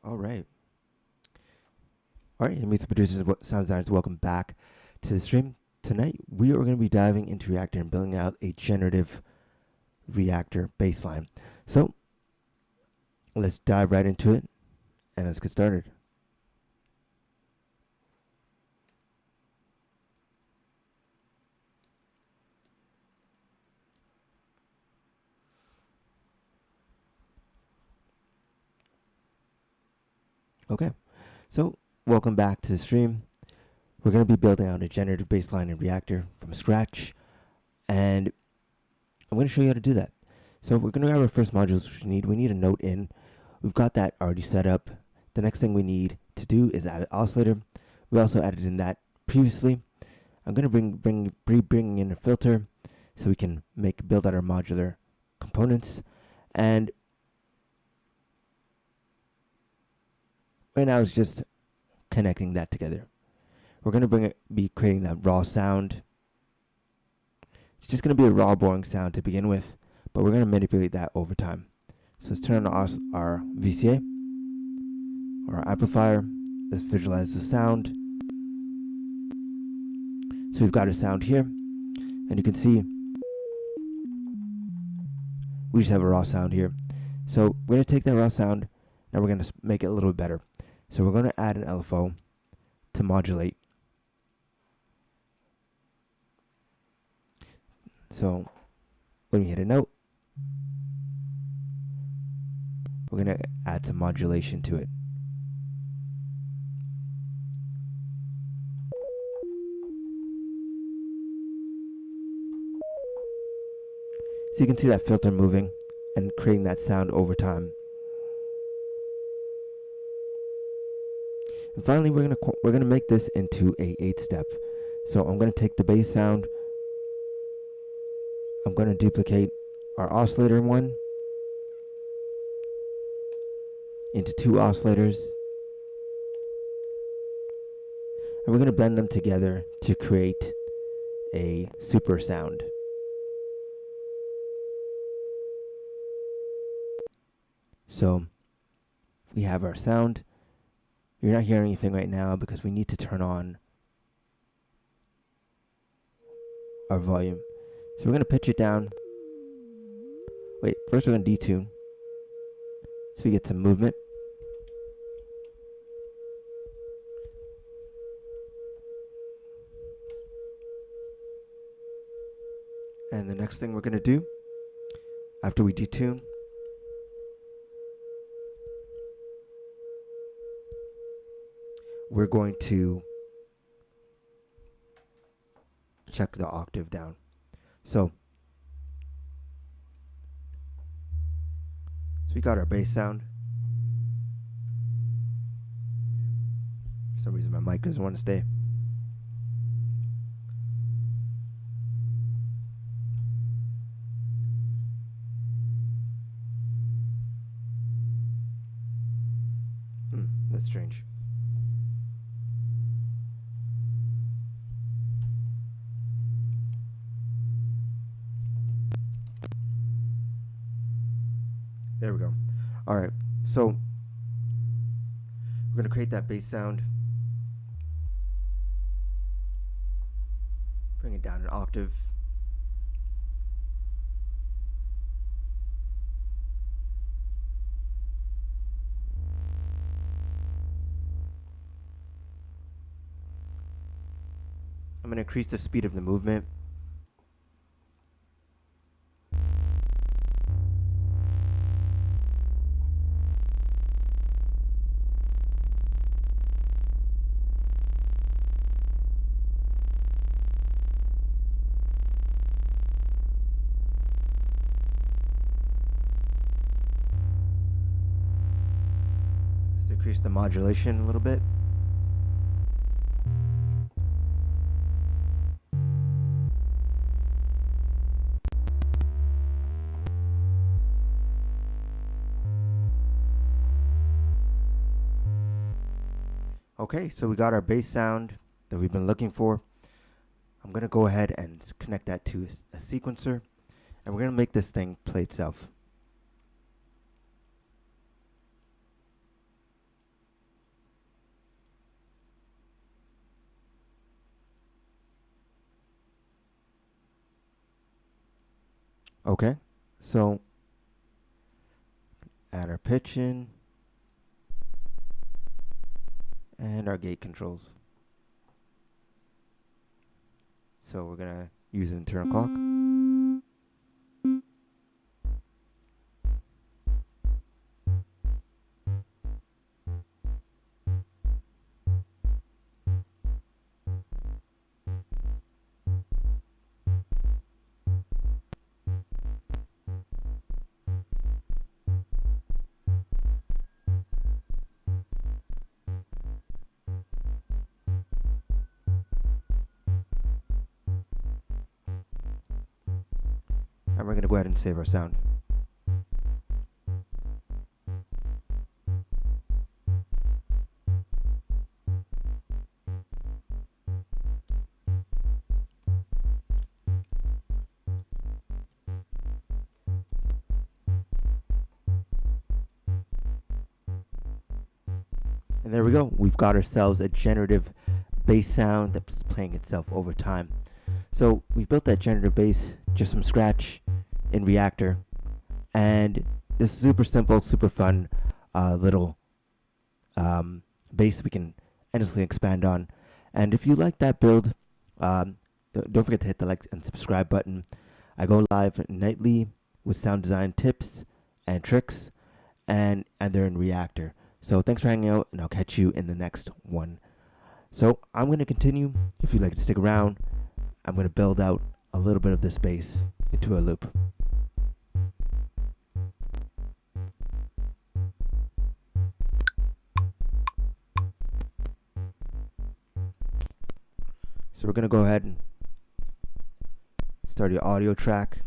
All right. All right, music producers, sound designers, welcome back to the stream. Tonight, we are going to be diving into Reaktor and building out a generative Reaktor bassline. So, let's dive right into it and let's get started. Okay, so welcome back to the stream. We're going to be building out a generative bassline in Reaktor from scratch, and I'm going to show you how to do that. So we're going to grab our first modules, which we need. We need a note in. We've got that already set up. The next thing we need to do is add an oscillator. We also added in that previously. I'm going to bring in a filter so we can build out our modular components. And right now it's just connecting that together. We're going to be creating that raw sound. It's just going to be a raw, boring sound to begin with, but we're going to manipulate that over time. So let's turn on our VCA or our amplifier. Let's visualize the sound. So we've got a sound here, and you can see we just have a raw sound here. So we're going to take that raw sound, now we're going to make it a little bit better. So we're going to add an LFO to modulate. So when we hit a note, we're going to add some modulation to it. So you can see that filter moving and creating that sound over time. And finally, we're gonna make this into a 8-step. So I'm gonna take the bass sound. I'm gonna duplicate our oscillator one into 2 oscillators, and we're gonna blend them together to create a super sound. So we have our sound. You're not hearing anything right now because we need to turn on our volume. So we're going to pitch it down. Wait, first we're going to detune so we get some movement. And the next thing we're going to do after we detune, we're going to check the octave down. So we got our bass sound. For some reason my mic doesn't want to stay. That's strange. There we go. All right, so we're going to create that bass sound. Bring it down an octave. I'm going to increase the speed of the movement. Let's decrease the modulation a little bit. Okay, so we got our bass sound that we've been looking for. I'm going to go ahead and connect that to a sequencer, and we're going to make this thing play itself. Okay, so add our pitch in and our gate controls. So we're gonna use an internal clock. And we're gonna go ahead and save our sound. And there we go. We've got ourselves a generative bass sound that's playing itself over time. So we built that generative bass just from scratch in Reaktor. And this super simple, super fun little bass we can endlessly expand on. And if you like that build, don't forget to hit the like and subscribe button. I go live nightly with sound design tips and tricks, and they're in Reaktor. So thanks for hanging out, and I'll catch you in the next one. So I'm going to continue. If you'd like to stick around, I'm going to build out a little bit of this bass into a loop. So we're going to go ahead and start your audio track.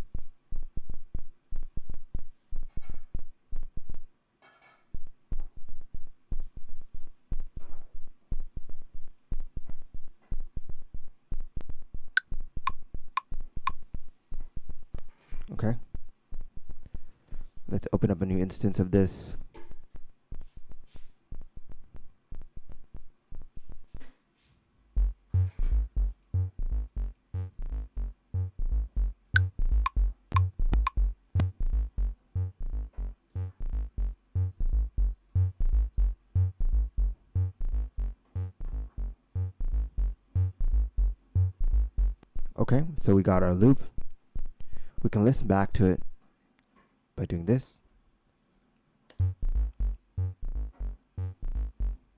Okay. Let's open up a new instance of this. Okay, so we got our loop. We can listen back to it by doing this.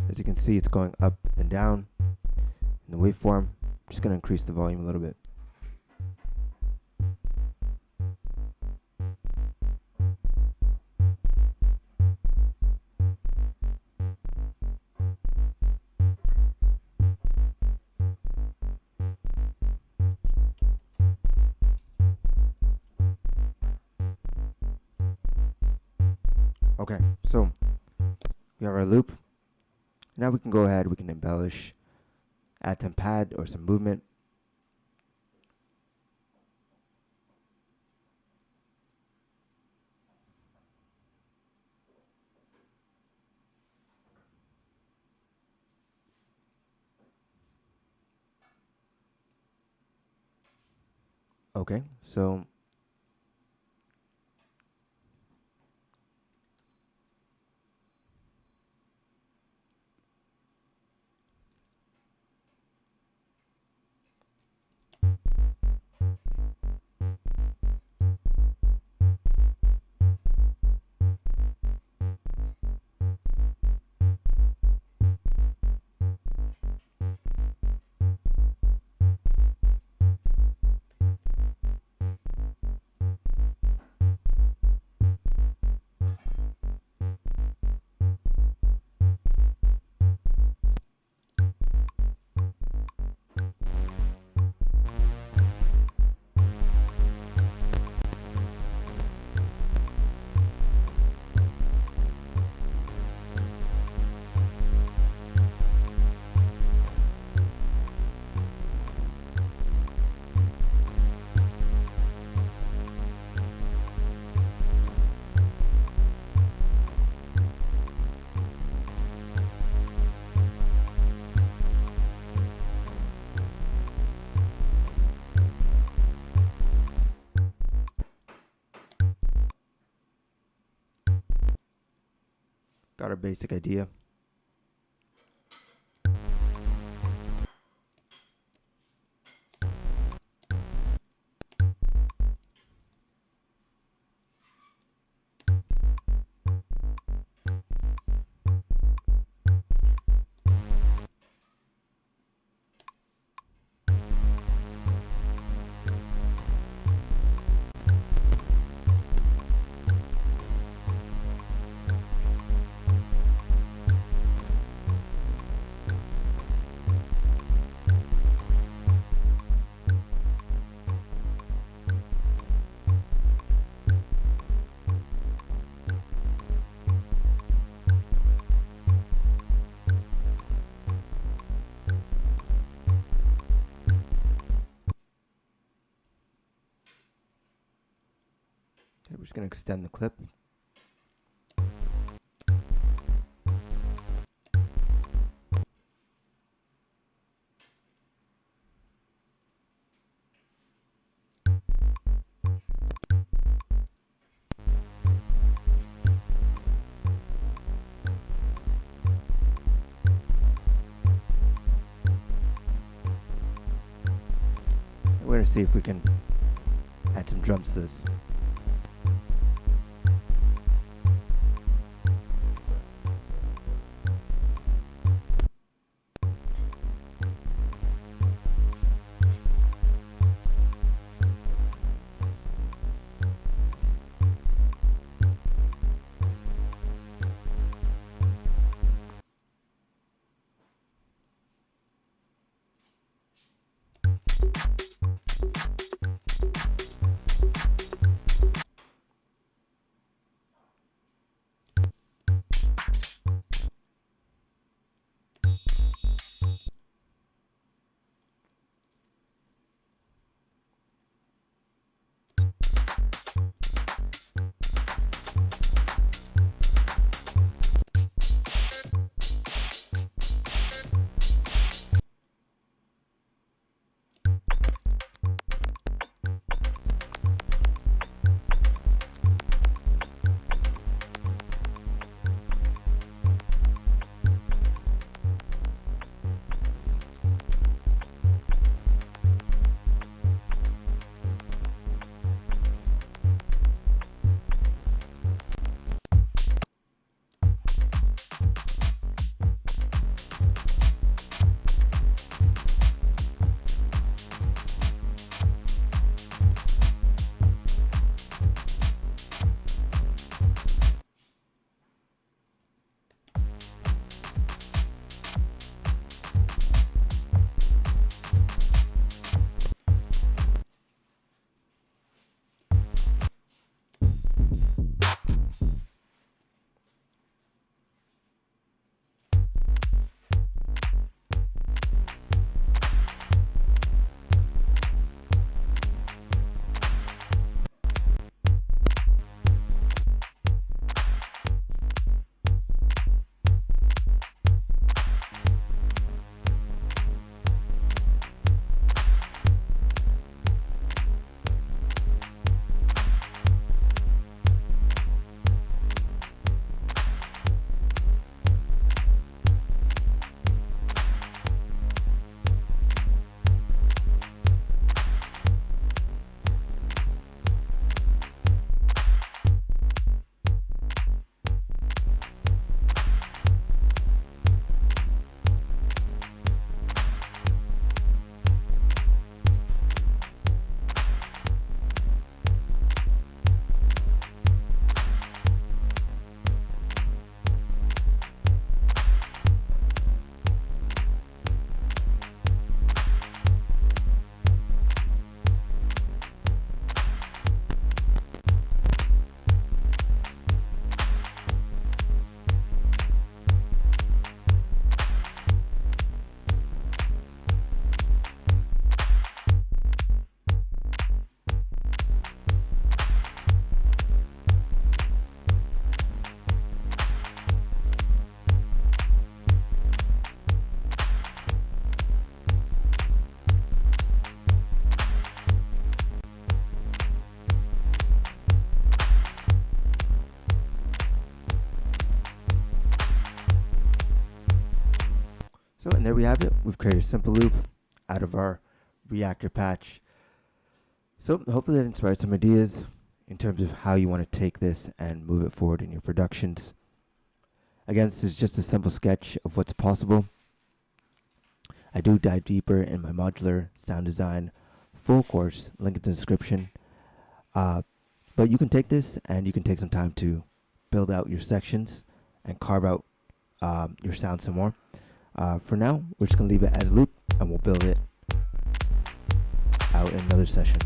As you can see, it's going up and down in the waveform. I'm just going to increase the volume a little bit. Okay, so we have our loop. Now we can go ahead, we can embellish, add some pad or some movement. Okay, so got our basic idea. Okay, we're just going to extend the clip. We're going to see if we can add some drums to this. there we have it. We've created a simple loop out of our Reaktor patch. So hopefully that inspired some ideas in terms of how you want to take this and move it forward in your productions. Again, this is just a simple sketch of what's possible. I do dive deeper in my modular sound design full course, link in the description. But you can take this and you can take some time to build out your sections and carve out your sound some more. For now, we're just going to leave it as a loop and we'll build it out in another session.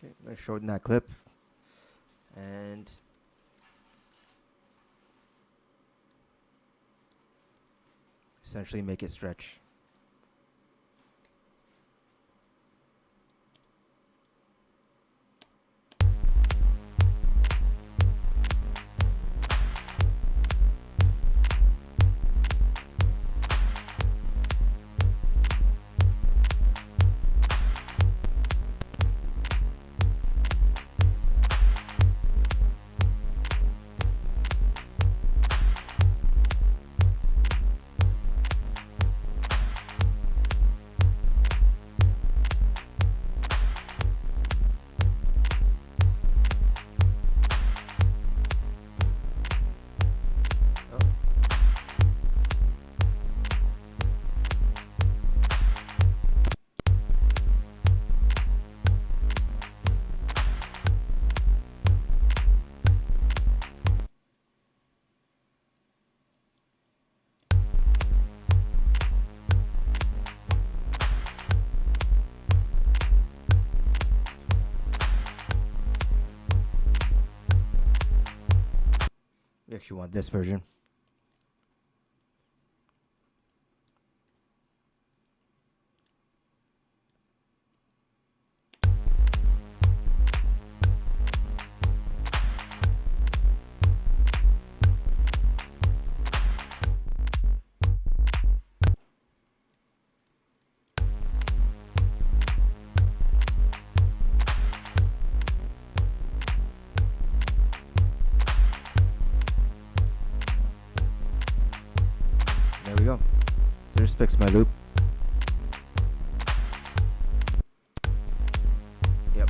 I'm going to shorten that clip and essentially make it stretch. We actually want this version. There we go. So just fix my loop. Yep.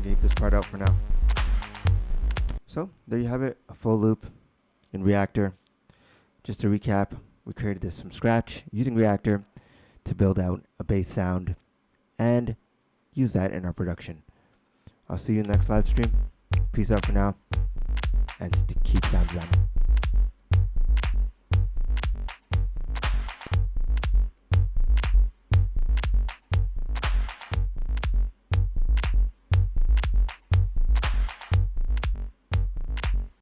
Keep this part out for now. So there you have it, a full loop in Reaktor. Just to recap, we created this from scratch using Reaktor to build out a bass sound and use that in our production. I'll see you in the next live stream. Peace out for now and keep sound designing.